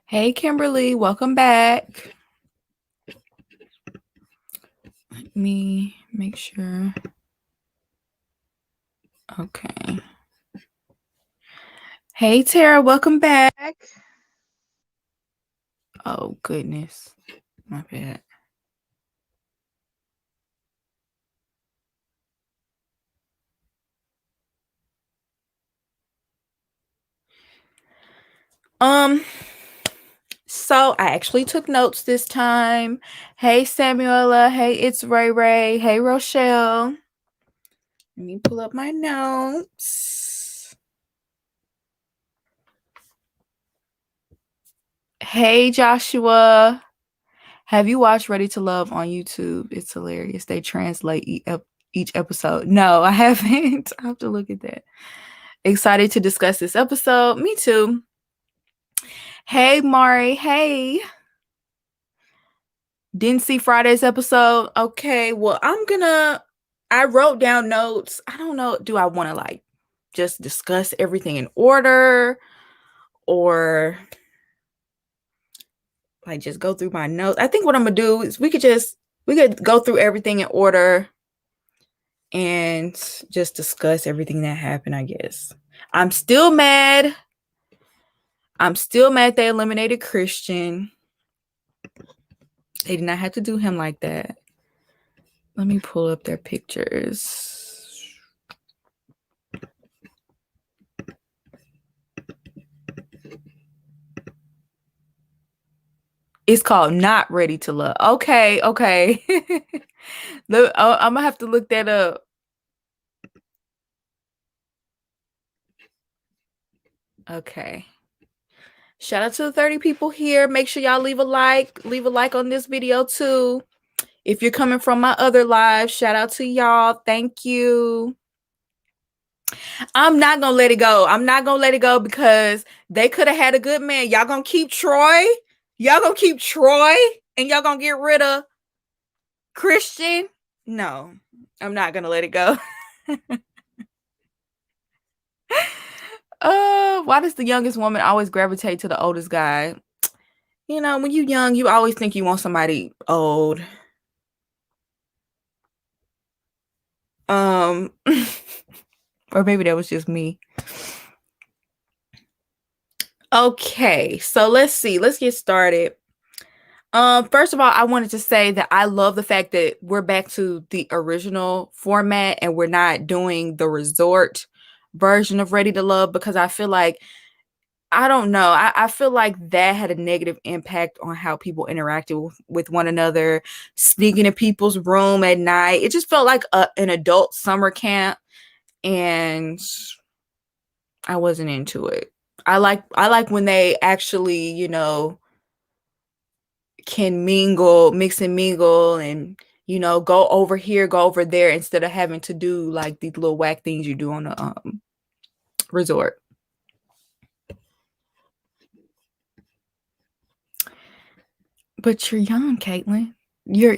Hey, Kimberly, welcome back. Let me make sure. Okay. Hey, Tara, welcome back. Oh, goodness. My bad. So I actually took notes this time. Hey, Samuela. Hey, it's Ray Ray. Hey, Rochelle. Let me pull up my notes. Hey, Joshua. Have you watched Ready to Love on YouTube? It's hilarious. They translate each episode. No, I haven't. I have to look at that. Excited to discuss this episode. Me too. Hey, Mari. Hey. Didn't see Friday's episode. Okay, well, I wrote down notes. I don't know. Do I want to just discuss everything in order or just go through my notes? I think what I'm going to do is we could go through everything in order and just discuss everything that happened, I guess. I'm still mad. They eliminated Christian. They did not have to do him like that. Let me pull up their pictures. It's called Not Ready to Love. Okay. Look, I'm going to have to look that up. Okay. Shout out to the 30 people here. Make sure y'all leave a like. Leave a like on this video too. If you're coming from my other live, shout out to y'all. Thank you. I'm not going to let it go. I'm not going to let it go because they could have had a good man. Y'all going to keep Troy? Y'all going to keep Troy? And y'all going to get rid of Christian? No, I'm not going to let it go. Why does the youngest woman always gravitate to the oldest guy? You know, when you're young, you always think you want somebody old. Or maybe that was just me. Okay, so let's see. Let's get started. First of all, I wanted to say that I love the fact that we're back to the original format and we're not doing the resort version of Ready to Love because I feel like, I don't know, I feel like that had a negative impact on how people interacted with one another, sneaking in people's room at night. It just felt like an adult summer camp and I wasn't into it. I like when they actually, can mix and mingle and, go over here, go over there instead of having to do like these little whack things you do on the resort. But you're young, Caitlin. You're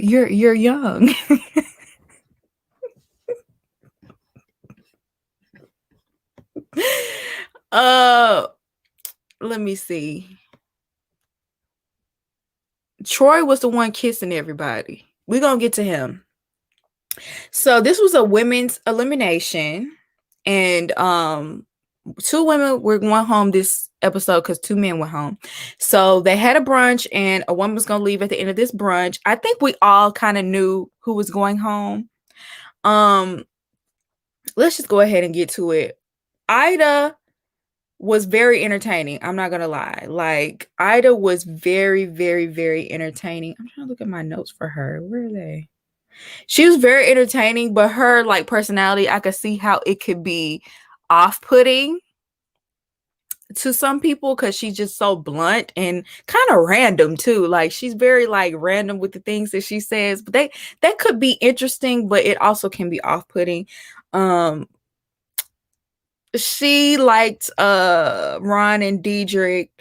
young. Let me see. Troy was the one kissing everybody. We're gonna get to him. So this was a women's elimination, and two women were going home this episode because two men went home. So they had a brunch, and a woman was gonna leave at the end of this brunch. I think we all kind of knew who was going home. Let's just go ahead and get to it. Ida was very entertaining. I'm not gonna lie. Like, Ida was very, very, very entertaining. I'm trying to look at my notes for her. Where are they? She was very entertaining, but her personality, I could see how it could be off-putting to some people because she's just so blunt and kind of random too. Like, she's very random with the things that she says, but that could be interesting, but it also can be off-putting. She liked Ron and Diedrich,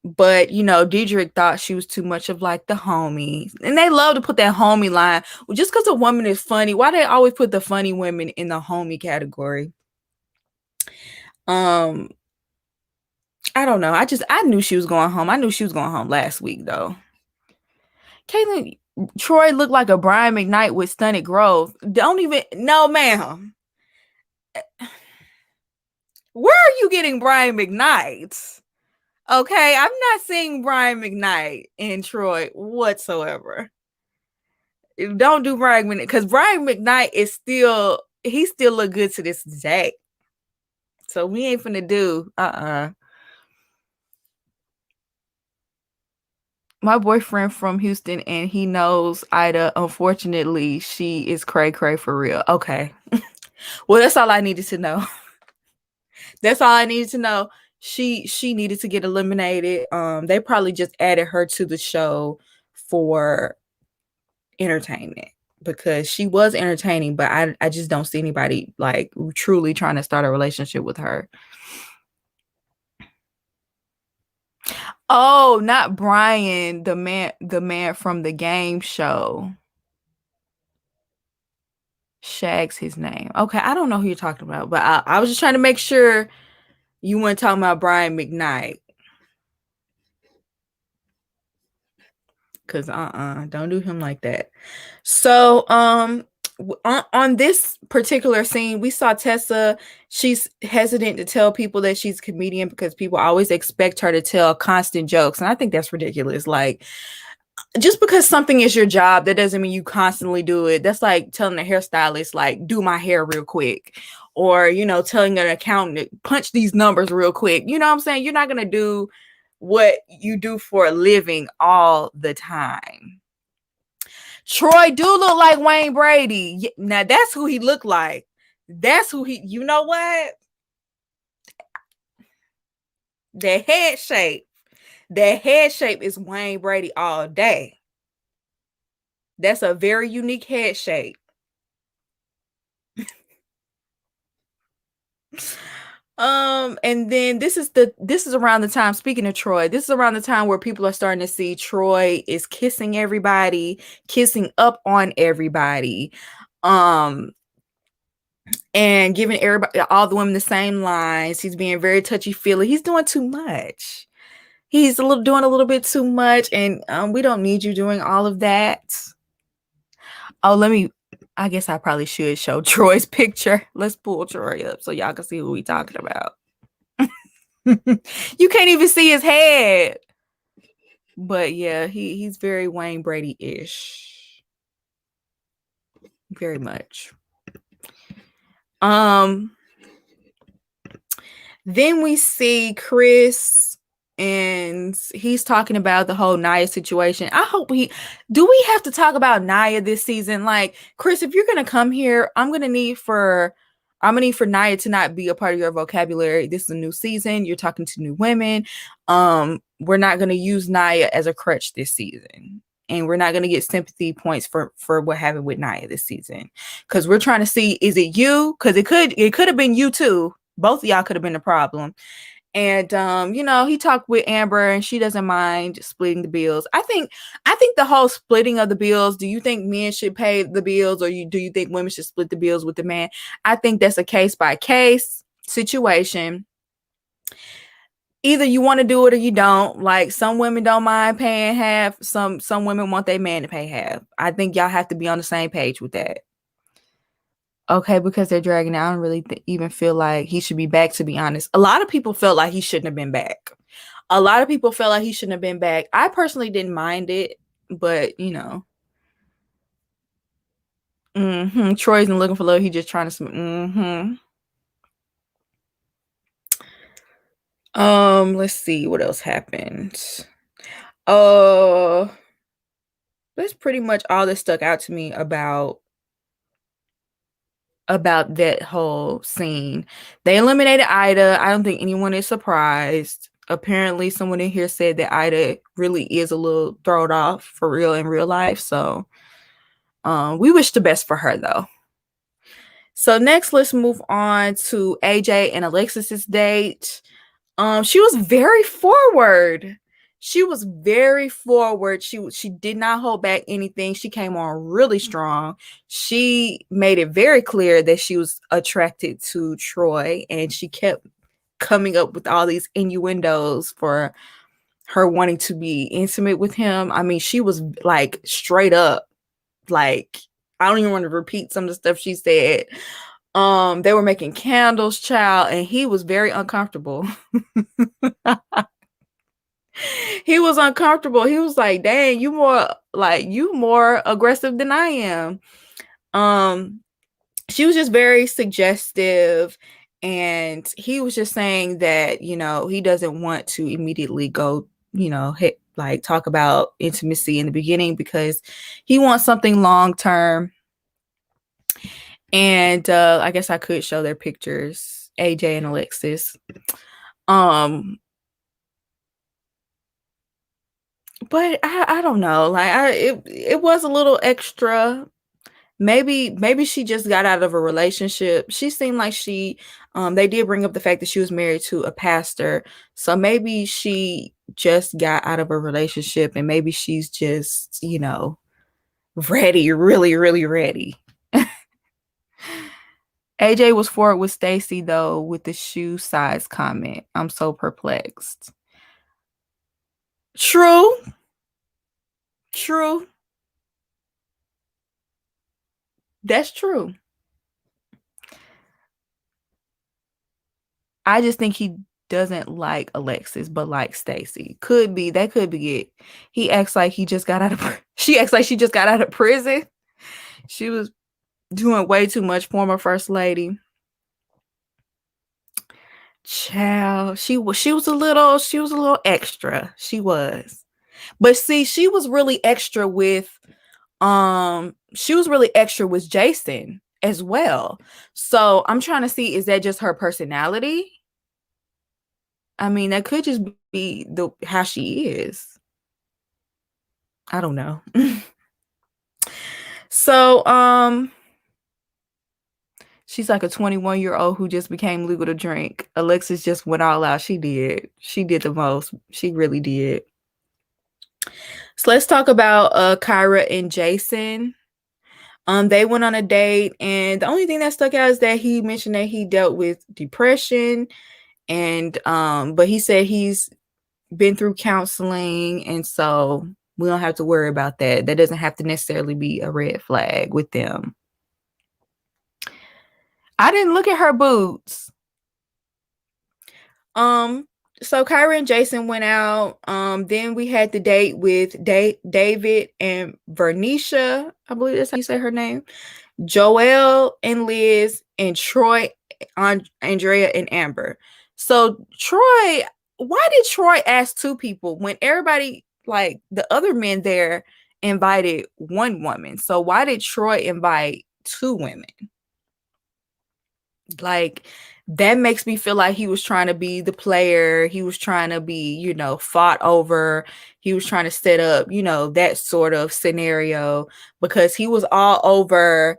but Diedrich thought she was too much of the homie, and they love to put that homie line. Well, just because a woman is funny, why they always put the funny women in the homie category? I don't know. I knew she was going home. I knew she was going home last week though. Caitlyn, Troy looked like a Brian McKnight with stunted growth. Don't even no, ma'am. Where are you getting Brian McKnight? Okay, I'm not seeing Brian McKnight in Troy whatsoever. Don't do Brian McKnight because Brian McKnight is still he still look good to this day. So we ain't finna do My boyfriend from Houston and he knows Ida. Unfortunately, she is cray cray for real. Okay. Well, that's all I needed to know. That's all I needed to know. She needed to get eliminated. They probably just added her to the show for entertainment because she was entertaining, but I just don't see anybody like truly trying to start a relationship with her. Oh, not Brian, the man from the game show. Shag's his name. Okay, I don't know who you're talking about, but I was just trying to make sure you weren't talking about Brian McKnight. Cause don't do him like that. So on this particular scene, we saw Tessa. She's hesitant to tell people that she's a comedian because people always expect her to tell constant jokes, and I think that's ridiculous. Like, just because something is your job, that doesn't mean you constantly do it. That's like telling a hairstylist, like, do my hair real quick, or telling an accountant, punch these numbers real quick. You know what I'm saying? You're not gonna do what you do for a living all the time. Troy do look like Wayne Brady. Now that's who he looked like. That's who he, you know what? The head shape. The head shape is Wayne Brady all day. That's a very unique head shape. And then this is around the time, speaking of Troy, this is around the time where people are starting to see Troy is kissing everybody, kissing up on everybody, and giving everybody, all the women, the same lines. He's being very touchy-feely. He's doing too much. He's doing a little bit too much, and we don't need you doing all of that. Oh, I guess I probably should show Troy's picture. Let's pull Troy up so y'all can see who we talking about. You can't even see his head. But yeah, he's very Wayne Brady-ish. Very much. Then we see Chris, and he's talking about the whole Nia situation. I hope do we have to talk about Nia this season? Like, Chris, if you're gonna come here, I'm gonna need for Nia to not be a part of your vocabulary. This is a new season. You're talking to new women. We're not gonna use Nia as a crutch this season. And we're not going to get sympathy points for what happened with Nia this season. Because we're trying to see, is it you? Because it could have been you too. Both of y'all could have been the problem. And he talked with Amber and she doesn't mind splitting the bills. I think the whole splitting of the bills, do you think men should pay the bills, or do you think women should split the bills with the man? I think that's a case by case situation. Either you want to do it or you don't. Like, some women don't mind paying half. Some women want their man to pay half. I think y'all have to be on the same page with that. Okay, because they're dragging out. I don't really even feel like he should be back, to be honest. A lot of people felt like he shouldn't have been back. I personally didn't mind it, but Troy isn't looking for love. He's just trying to let's see what else happened. That's pretty much all that stuck out to me about that whole scene. They eliminated Ida. I don't think anyone is surprised. Apparently someone in here said that Ida really is a little thrown off for real in real life. So we wish the best for her though. So next, let's move on to AJ and Alexis's date. She was very forward. She did not hold back anything. She came on really strong. She made it very clear that she was attracted to Troy, and she kept coming up with all these innuendos for her wanting to be intimate with him. I mean, she was like straight up, like, I don't even want to repeat some of the stuff she said. They were making candles, child, and he was very uncomfortable. He was uncomfortable. He was like, dang, you more aggressive than I am. She was just very suggestive, and he was just saying that, he doesn't want to immediately go, talk about intimacy in the beginning because he wants something long term. And I guess I could show their pictures, AJ and Alexis. But I don't know. Like it was a little extra. Maybe she just got out of a relationship. She seemed like they did bring up the fact that she was married to a pastor. So maybe she just got out of a relationship and maybe she's just, ready, really, really ready. AJ was forward with Stacy though with the shoe size comment. I'm so perplexed. True. That's true. I just think he doesn't like Alexis, but like Stacy. That could be it. He acts like she acts like she just got out of prison. She was doing way too much, former first lady. Child, she was a little extra. She was. But see, she was really extra with Jason as well. So I'm trying to see, is that just her personality? I mean, that could just be how she is. I don't know. So she's like a 21-year-old who just became legal to drink. Alexis just went all out. She did the most. She really did. So let's talk about Kyra and Jason. They went on a date, and the only thing that stuck out is that he mentioned that he dealt with depression, and but he said he's been through counseling, and so we don't have to worry about that. That doesn't have to necessarily be a red flag with them. I didn't look at her boots. So Kyra and Jason went out. Then we had the date with David and Vernisha. I believe that's how you say her name. Joelle and Liz, and Troy, Andrea and Amber. So Troy, why did Troy ask two people when everybody, like the other men there, invited one woman? So why did Troy invite two women? Like, that makes me feel like he was trying to be the player. He was trying to be, fought over. He was trying to set up, that sort of scenario, because he was all over,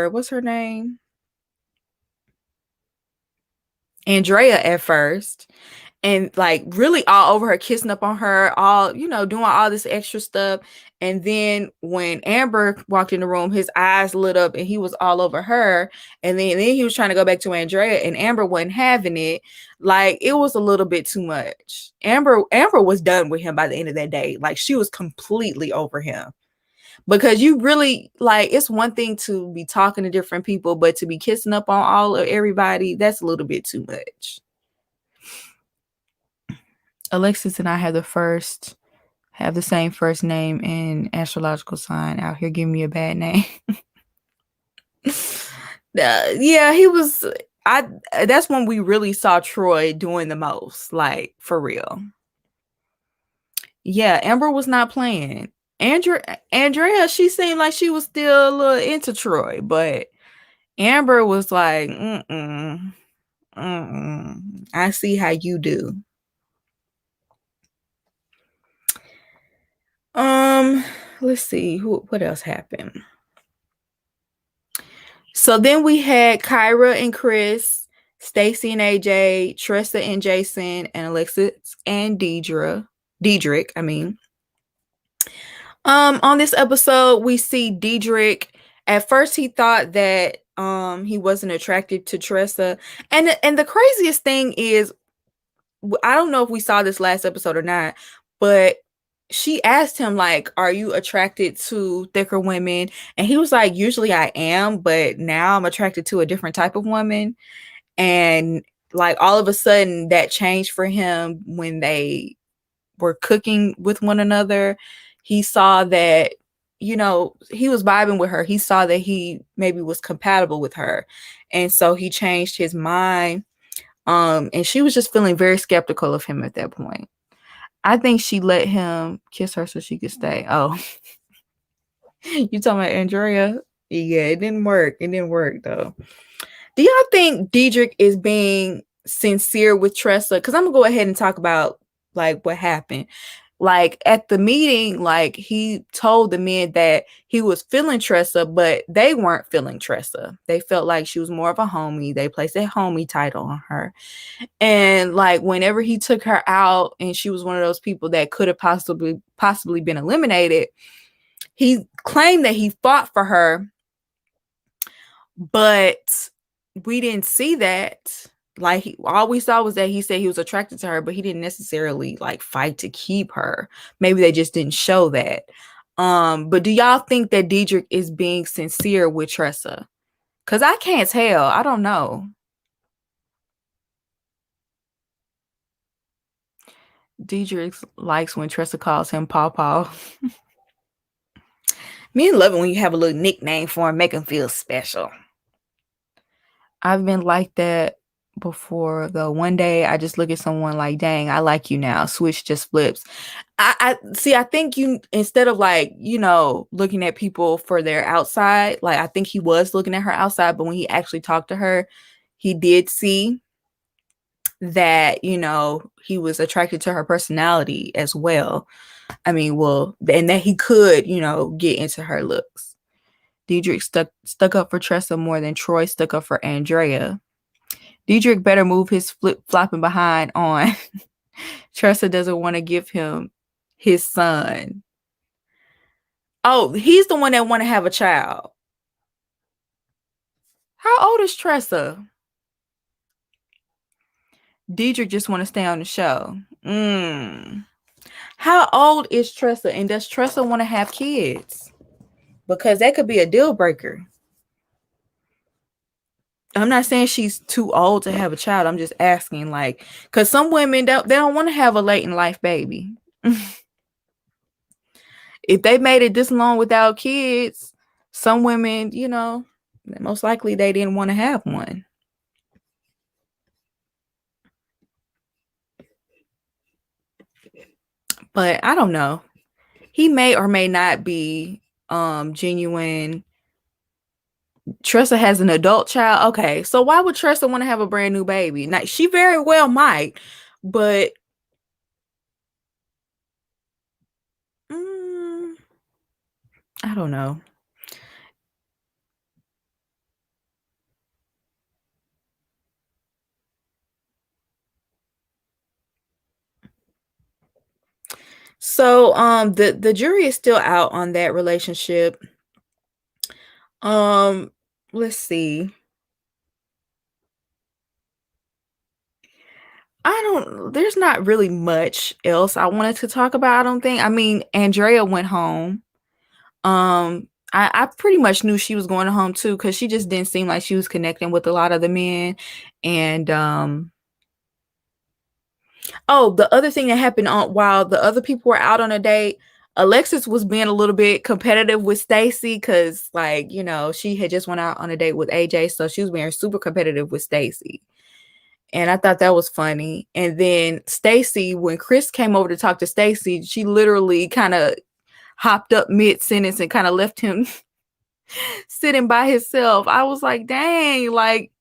what's her name? Andrea at first. And like really all over her, kissing up on her, all, doing all this extra stuff. And then when Amber walked in the room, his eyes lit up and he was all over her. And then he was trying to go back to Andrea, and Amber wasn't having it. Like, it was a little bit too much. Amber was done with him by the end of that day. Like, she was completely over him. Because you really, like, it's one thing to be talking to different people, but to be kissing up on all of everybody, that's a little bit too much. Alexis and I have the same first name and astrological sign out here giving me a bad name. Yeah, he was. That's when we really saw Troy doing the most, like, for real. Yeah, Amber was not playing. Andrea, she seemed like she was still a little into Troy, but Amber was like, I see how you do. Let's see what else happened. So then we had Kyra and Chris, Stacy and AJ, Tressa and Jason, and Alexis and Diedrich, I mean. On this episode, we see Diedrich. At first, he thought that he wasn't attracted to Tressa. And the craziest thing is, I don't know if we saw this last episode or not, but she asked him, like, are you attracted to thicker women? And he was like, usually I am, but now I'm attracted to a different type of woman. And like all of a sudden that changed for him when they were cooking with one another. He saw that, you know, he was vibing with her. He saw that he maybe was compatible with her. And so he changed his mind. And she was just feeling very skeptical of him at that point. I think she let him kiss her so she could stay. Oh, you talking about Andrea? Yeah, it didn't work. It didn't work though. Do y'all think Diedrich is being sincere with Tressa? Because I'm gonna go ahead and talk about like what happened. Like at the meeting, like he told the men that he was feeling Tressa, but they weren't feeling Tressa. They felt like she was more of a homie. They placed a homie title on her. And like whenever he took her out and she was one of those people that could have possibly been eliminated, he claimed that he fought for her, but we didn't see that. Like all we saw was that he said he was attracted to her, but he didn't necessarily like fight to keep her. Maybe they just didn't show that. But do y'all think that Diedrich is being sincere with Tressa? Because I can't tell. I don't know. Diedrich likes when Tressa calls him Paw Paw. Me and love it when you have a little nickname for him, make him feel special. I've been like that before though. One day I just look at someone like, dang, I like you now. Switch just flips. I see, I think you, instead of like, you know, looking at people for their outside, like I think he was looking at her outside, but when he actually talked to her, he did see that, you know, he was attracted to her personality as well. I mean, well, and that he could, you know, get into her looks. Diedrich stuck up for Tressa more than Troy stuck up for Andrea. Diedrich better move his flip-flopping behind on. Tressa doesn't want to give him his son. Oh, he's the one that want to have a child. How old is Tressa? Diedrich just want to stay on the show. How old is Tressa? And does Tressa want to have kids? Because that could be a deal breaker. I'm not saying she's too old to have a child. I'm just asking, like, because some women they don't want to have a late in life baby. If they made it this long without kids, some women, you know, most likely they didn't want to have one. But I don't know. He may or may not be genuine. Tressa has an adult child. Okay, so why would Tressa want to have a brand new baby? Now, she very well might, but I don't know. So the jury is still out on that relationship. Let's see. There's not really much else I wanted to talk about, I don't think. I mean, Andrea went home. I pretty much knew she was going home too, because she just didn't seem like she was connecting with a lot of the men. And oh, the other thing that happened while the other people were out on a date, Alexis was being a little bit competitive with Stacy because, like, you know, she had just went out on a date with AJ, so she was being super competitive with Stacy. And I thought that was funny. And then Stacy, when Chris came over to talk to Stacy, she literally kind of hopped up mid-sentence and kind of left him sitting by himself. I was like, dang, like,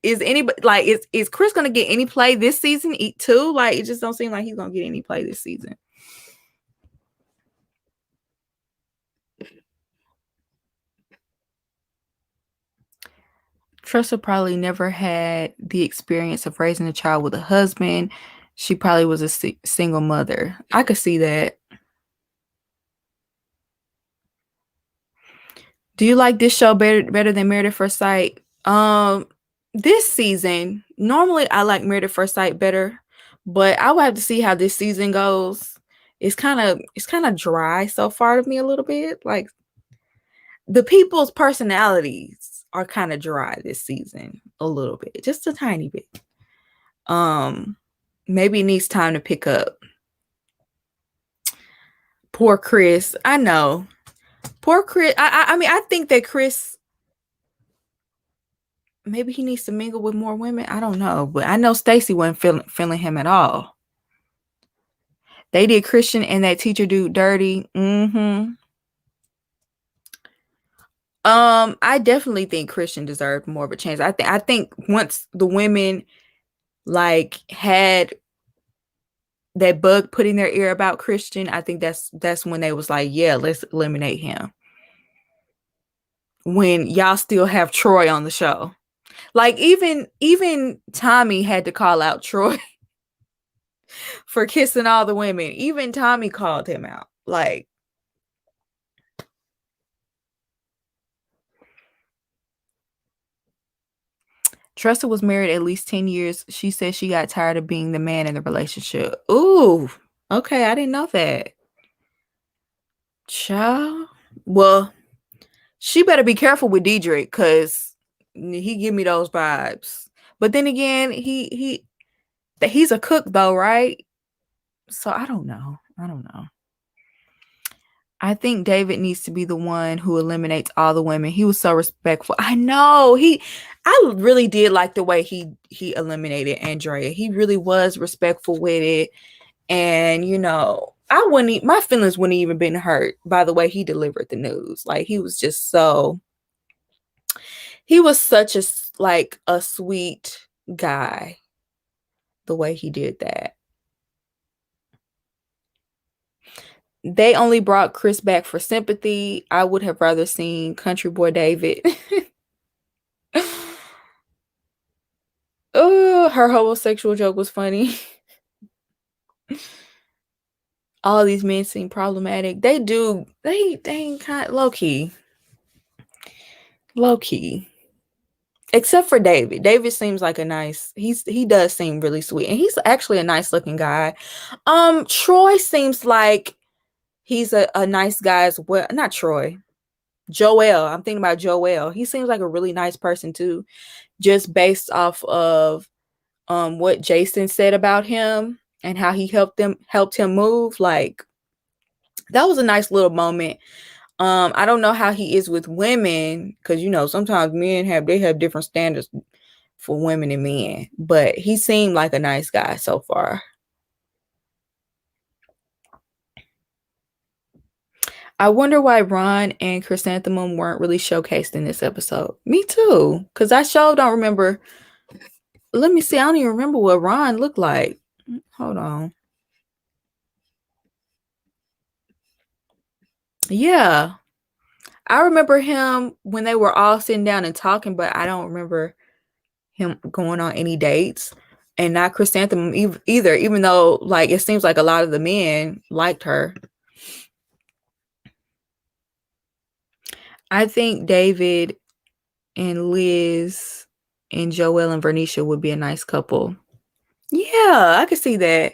is anybody like is Chris gonna get any play this season too? Like, it just don't seem like he's gonna get any play this season. Tressa probably never had the experience of raising a child with a husband. She probably was a single mother. I could see that. Do you like this show better than Married at First Sight? This season, normally I like Married at First Sight better, but I will have to see how this season goes. It's kind of dry so far to me a little bit. Like the people's personalities are kind of dry this season a little bit, just a tiny bit. Maybe it needs time to pick up. Poor Chris. I know. Poor Chris. I mean, I think that Chris, maybe he needs to mingle with more women. I don't know, but I know Stacy wasn't feeling him at all. They did Christian and that teacher dude dirty. I definitely think Christian deserved more of a chance. I think once the women like had that bug put in their ear about Christian, I think that's when they was like, yeah, let's eliminate him. When y'all still have Troy on the show. Like even Tommy had to call out Troy for kissing all the women. Even Tommy called him out. Like, Tressa was married at least 10 years. She said she got tired of being the man in the relationship. Ooh, okay, I didn't know that. Child. Well, she better be careful with Diedrich because he give me those vibes. But then again, he's a cook though, right? So I don't know. I think David needs to be the one who eliminates all the women. He was so respectful. I know. I really did like the way he eliminated Andrea. He really was respectful with it. And, my feelings wouldn't even been hurt by the way he delivered the news. Like, he was such a sweet guy, the way he did that. They only brought Chris back for sympathy. I would have rather seen Country Boy David. Oh, her homosexual joke was funny. All these men seem problematic. They do. They ain't kind of low key. Low key. Except for David. David seems like he does seem really sweet. And he's actually a nice looking guy. Troy seems like he's a nice guy as well. Not Troy. Joel. I'm thinking about Joel. He seems like a really nice person too. Just based off of what Jason said about him and how he helped him move. Like, that was a nice little moment. I don't know how he is with women, because sometimes men have different standards for women and men, but he seemed like a nice guy so far. I wonder why Ron and Chrysanthemum weren't really showcased in this episode. Me too, because I sure don't remember. Let me see. I don't even remember what Ron looked like. Hold on. Yeah. I remember him when they were all sitting down and talking, but I don't remember him going on any dates. And not Chrysanthemum either, even though like it seems like a lot of the men liked her. I think David and Liz and Joel and Vernisha would be a nice couple. Yeah, I could see that.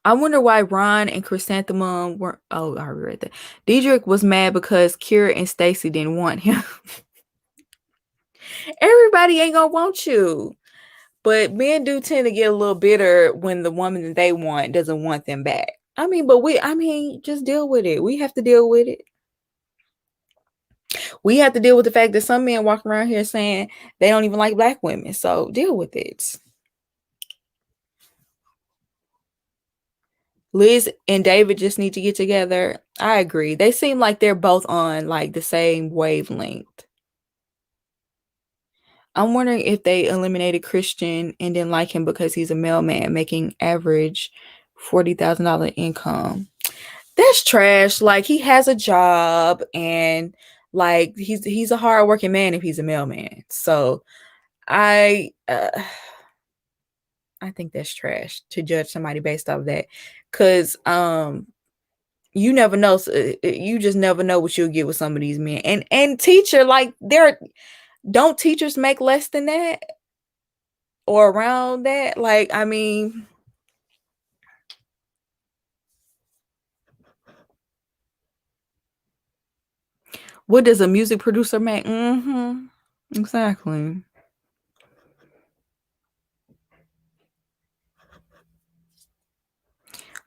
I wonder why Ron and Chrysanthemum weren't. Oh, I already read that. Diedrich was mad because Kira and Stacy didn't want him. Everybody ain't gonna want you. But men do tend to get a little bitter when the woman that they want doesn't want them back. I mean, just deal with it. We have to deal with it. We have to deal with the fact that some men walk around here saying they don't even like black women. So deal with it. Liz and David just need to get together. I agree. They seem like they're both on like the same wavelength. I'm wondering if they eliminated Christian and didn't like him because he's a mailman making average $40,000 income. That's trash. Like, he has a job and like he's a hardworking man if he's a mailman. So I think that's trash to judge somebody based off that. Cause You never know. You just never know what you'll get with some of these men. And teacher, like, don't teachers make less than that or around that? Like, I mean, what does a music producer make? Exactly.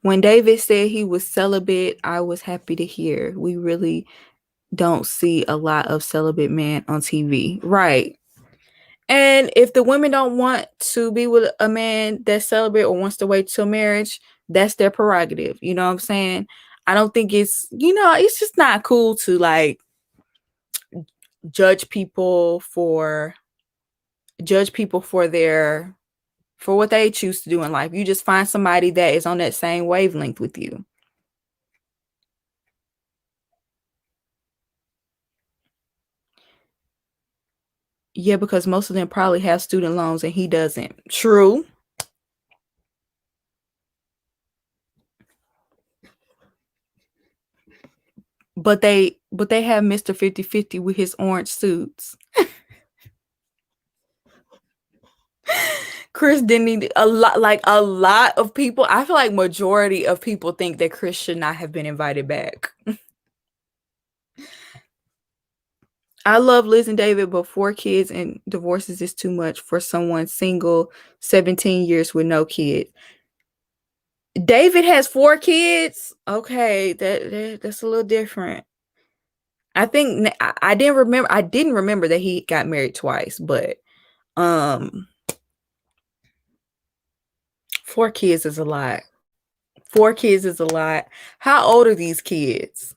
When David said he was celibate, I was happy to hear. We really don't see a lot of celibate men on TV. Right. And if the women don't want to be with a man that's celibate or wants to wait till marriage, that's their prerogative. You know what I'm saying? I don't think it's just not cool to like judge people for what they choose to do in life. You just find somebody that is on that same wavelength with you. Yeah, because most of them probably have student loans and he doesn't. True. But they have Mr. 50/50 with his orange suits. Chris didn't need a lot of people. I feel like majority of people think that Chris should not have been invited back. I love Liz and David, but 4 kids and divorces is too much for someone single, 17 years with no kid. David has 4 kids. Okay, that's a little different. I think I didn't remember that he got married twice, but 4 kids is a lot. 4 kids is a lot. How old are these kids?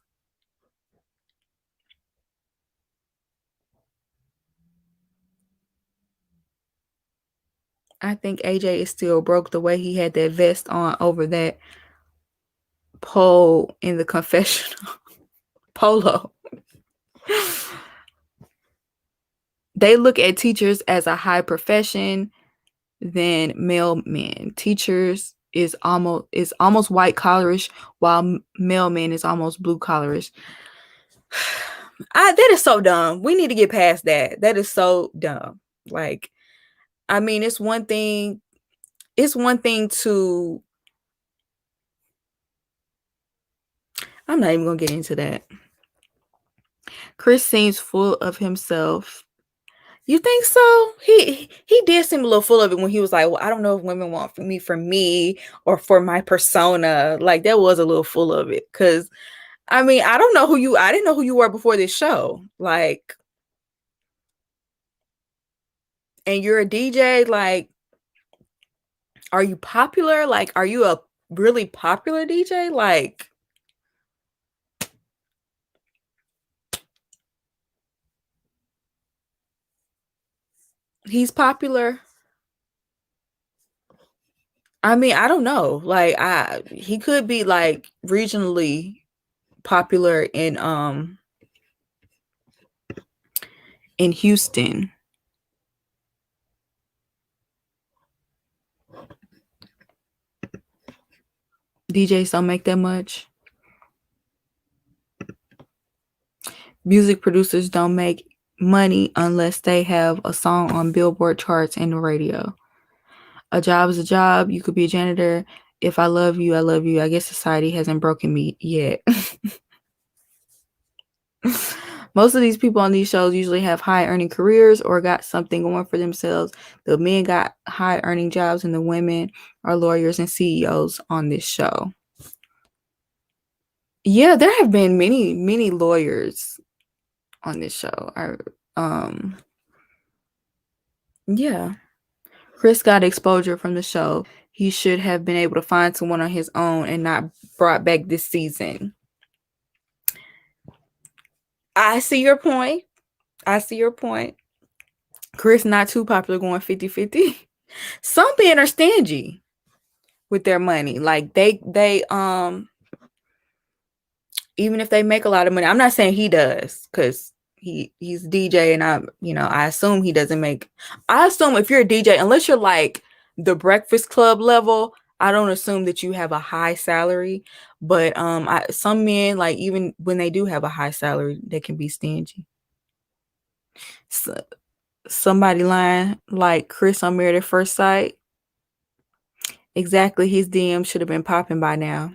I think AJ is still broke the way he had that vest on over that pole in the confessional. Polo. They look at teachers as a high profession than mailmen. Teachers is almost white collarish, while mailmen is almost blue collarish. That is so dumb. We need to get past that. That is so dumb. Like, I mean, it's one thing to I'm not even gonna get into that. Chris seems full of himself. You think so? He did seem a little full of it when he was like, "Well, I don't know if women want me for me or for my persona." Like, that was a little full of it. Cause I mean, I didn't know who you were before this show. Like, and you're a DJ, like, are you popular? Like, are you a really popular DJ? Like, he's popular. I mean, I don't know. Like, he could be like regionally popular in Houston. DJs don't make that much. Music producers don't make money unless they have a song on Billboard charts and the radio. A job is a job. You could be a janitor. If I love you, I love you. I guess society hasn't broken me yet. Most of these people on these shows usually have high earning careers or got something going for themselves. The men got high earning jobs and the women are lawyers and CEOs on this show. Yeah, there have been many lawyers on this show. Yeah. Chris got exposure from the show. He should have been able to find someone on his own and not brought back this season. I see your point. Chris not too popular going 50-50. Some men are stingy with their money. Like, they even if they make a lot of money, I'm not saying he does, because he's a DJ, and I assume he doesn't make. I assume if you're a DJ, unless you're like the Breakfast Club level, I don't assume that you have a high salary, but some men, like, even when they do have a high salary, they can be stingy. So, somebody lying like Chris on Married at First Sight. Exactly, his DM should have been popping by now.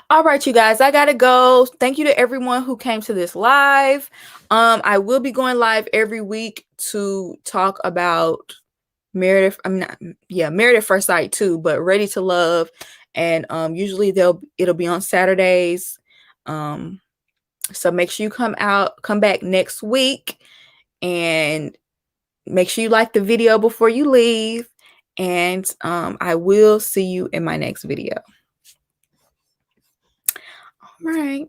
All right, you guys, I gotta go. Thank you to everyone who came to this live. I will be going live every week to talk about Married at First Sight too, but Ready to Love. And usually it'll be on Saturdays. So make sure you come back next week, and make sure you like the video before you leave. And I will see you in my next video. All right.